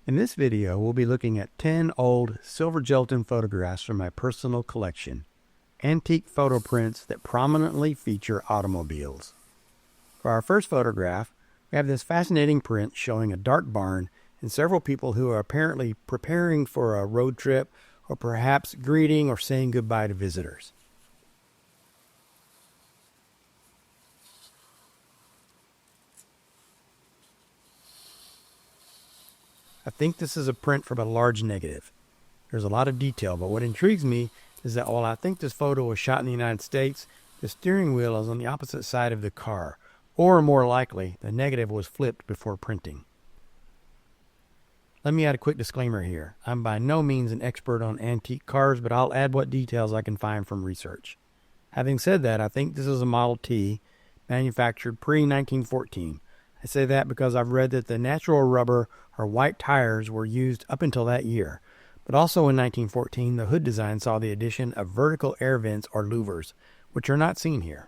In this video, we'll be looking at 10 old silver gelatin photographs from my personal collection, antique photo prints that prominently feature automobiles. For our first photograph, we have this fascinating print showing a dark barn and several people who are apparently preparing for a road trip or perhaps greeting or saying goodbye to visitors. I think this is a print from a large negative. There's a lot of detail, but what intrigues me is that while I think this photo was shot in the United States, the steering wheel is on the opposite side of the car, or more likely, the negative was flipped before printing. Let me add a quick disclaimer here. I'm by no means an expert on antique cars, but I'll add what details I can find from research. Having said that, I think this is a Model T, manufactured pre-1914. I say that because I've read that the natural rubber or white tires were used up until that year. But also in 1914, the hood design saw the addition of vertical air vents or louvers, which are not seen here.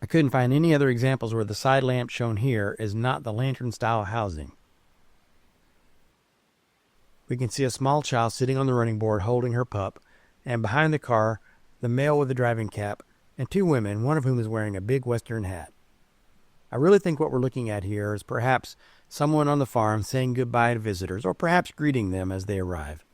I couldn't find any other examples where the side lamp shown here is not the lantern-style housing. We can see a small child sitting on the running board holding her pup, and behind the car, the male with the driving cap, and two women, one of whom is wearing a big western hat. I really think what we're looking at here is perhaps someone on the farm saying goodbye to visitors, or perhaps greeting them as they arrive.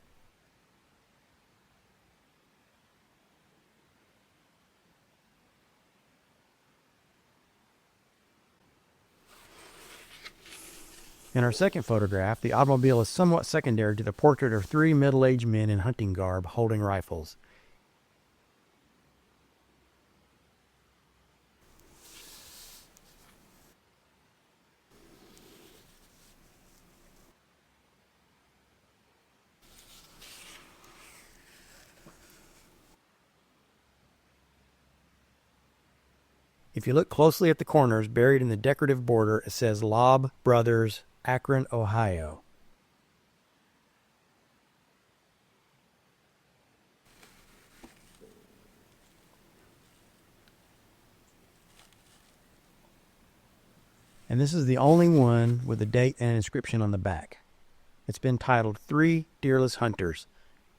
In our second photograph, the automobile is somewhat secondary to the portrait of three middle-aged men in hunting garb holding rifles. If you look closely at the corners, buried in the decorative border, it says Lobb Brothers, Akron, Ohio. And this is the only one with a date and inscription on the back. It's been titled Three Deerless Hunters.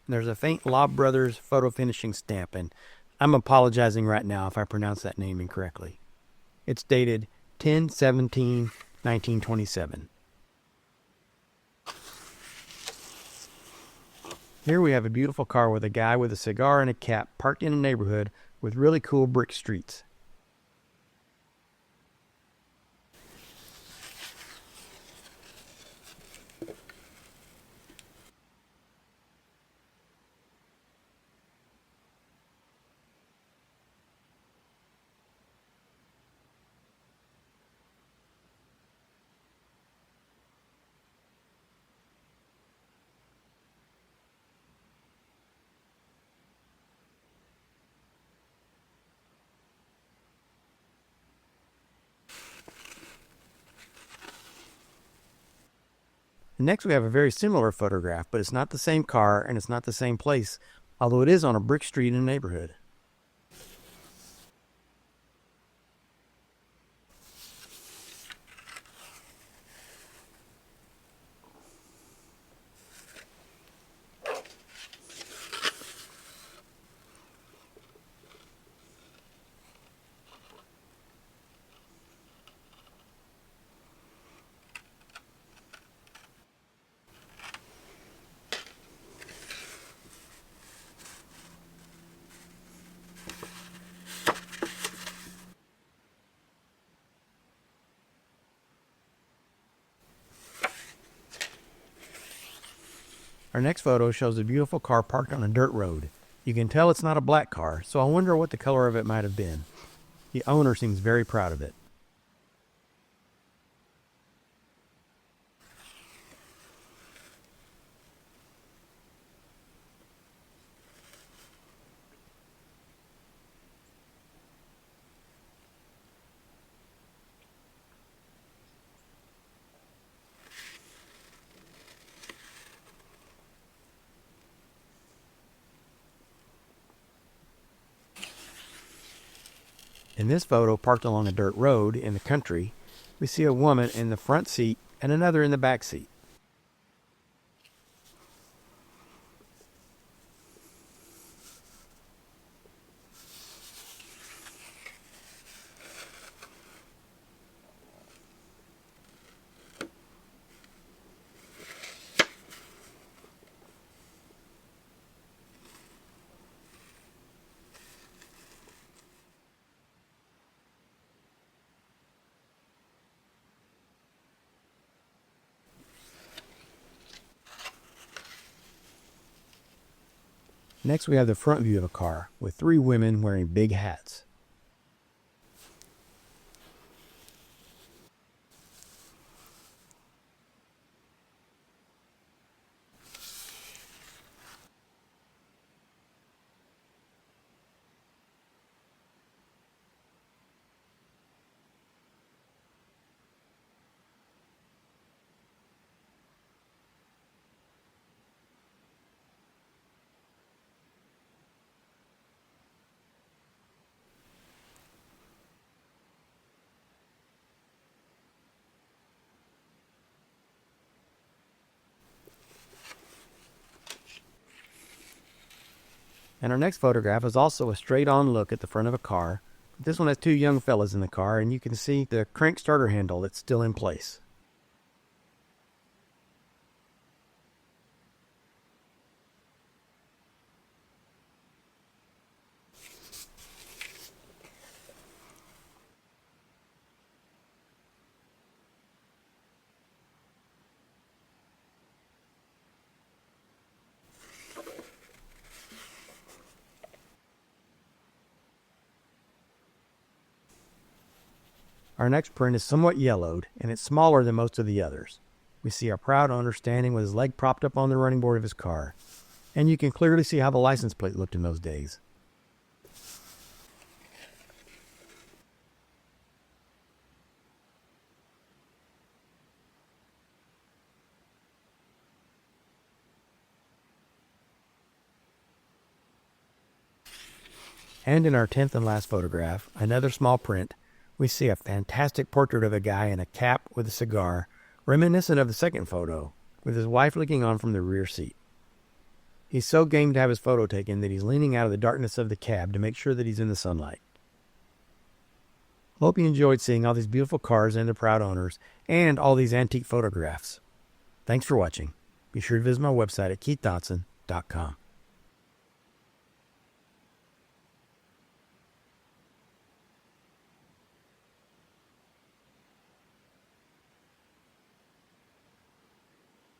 And there's a faint Lobb Brothers photo finishing stamp, and I'm apologizing right now if I pronounce that name incorrectly. It's dated 10/17/1927. Here we have a beautiful car with a guy with a cigar and a cap parked in a neighborhood with really cool brick streets. Next, we have a very similar photograph, but it's not the same car and it's not the same place, although it is on a brick street in a neighborhood. Our next photo shows a beautiful car parked on a dirt road. You can tell it's not a black car, so I wonder what the color of it might have been. The owner seems very proud of it. In this photo, parked along a dirt road in the country, we see a woman in the front seat and another in the back seat. Next, we have the front view of a car with 3 women wearing big hats. And our next photograph is also a straight-on look at the front of a car. This one has 2 young fellas in the car, and you can see the crank starter handle that's still in place. Our next print is somewhat yellowed, and it's smaller than most of the others. We see our proud owner standing with his leg propped up on the running board of his car, and you can clearly see how the license plate looked in those days. And in our 10th and last photograph, another small print, we see a fantastic portrait of a guy in a cap with a cigar, reminiscent of the second photo, with his wife looking on from the rear seat. He's so game to have his photo taken that he's leaning out of the darkness of the cab to make sure that he's in the sunlight. Hope you enjoyed seeing all these beautiful cars and their proud owners, and all these antique photographs. Thanks for watching. Be sure to visit my website at keithdotson.com.